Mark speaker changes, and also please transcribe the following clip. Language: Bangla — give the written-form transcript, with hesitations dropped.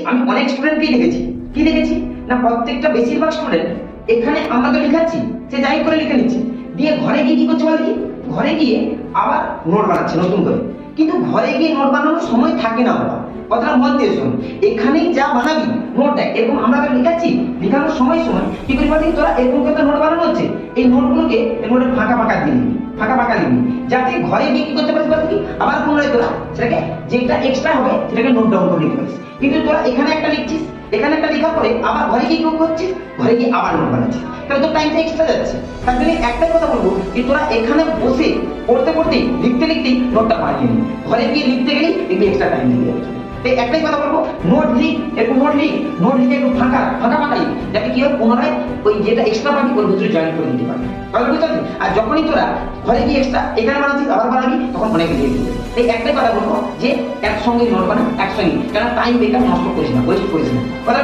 Speaker 1: আমি অনেক স্টুডেন্টকেই দেখেছি, কি দেখেছি না প্রত্যেকটা বেশিরভাগ স্টুডেন্ট এখানে আমরা তো লিখাচ্ছি, সে যাই করে লিখে নিচ্ছে, দিয়ে ঘরে গিয়ে কি করছে বলে কি, ঘরে গিয়ে আবার নোট বানাচ্ছে নতুন করে। কিন্তু ঘরে গিয়ে নোট বানানোর সময় থাকে না বাবা, কথাটা মন দিয়ে শোন। এখানেই যা বানাবি নোট দেখ, এরকম আমরা লিখাচ্ছি, লিখানোর সময় কি করি বলছি, তোরা এরকম করে নোট বানানো হচ্ছে, এই নোটগুলোকে নোটে ফাঁকা ফাঁকা দিয়ে নিবি, ফাঁকা ফাঁকা লিখবি, যাতে ঘরে গিয়ে কি করতে পারিস বলতে কি, আবার পুনরায় তোরা সেটাকে যেটা এক্সট্রা হবে সেটাকে নোট ডাউন করে লিখতে পারিস। কিন্তু তোরা এখানে একটা লিখছিস, এখানে একটা লেখার পরে আবার ঘরে গিয়ে কি করছিস, ঘরে গিয়ে আবার নোট বানাচ্ছিস, তাহলে তোর টাইমটা এক্সট্রা যাচ্ছে। তার জন্য একটাই কথা বলবো যে তোরা এখানে বসে পড়তে পড়তে লিখতে লিখতেই নোটটা বানিয়ে নিবি, ঘরে গিয়ে লিখতে গেলেই দেখবি এক্সট্রা টাইম লেগে যাচ্ছে। তাই একটাই কথা বলবো, নোট লিখ, একটু নোট লিখ, নোট লিখে একটু ফাঁকা ফাঁকা ফাঁকা লিখ, যাতে কি হয় পুনরায় ওই যেটা এক্সট্রা পাবি ওর ভিতরে জয়েন করে দিতে পারবি। তাহলে বুঝতে পারছিস? আর যখনই তোরা ঘরে গিয়ে এক্সট্রা এখানে বানাচ্ছিস আবার বানাবি, তখন অনেক লেগে যাবে। এই একটাই কথা বলবো যে একসঙ্গে নোট বানা, একসঙ্গে, কেন টাইম বেকার নষ্ট করিস না, ওয়েস্ট করিস না, কথা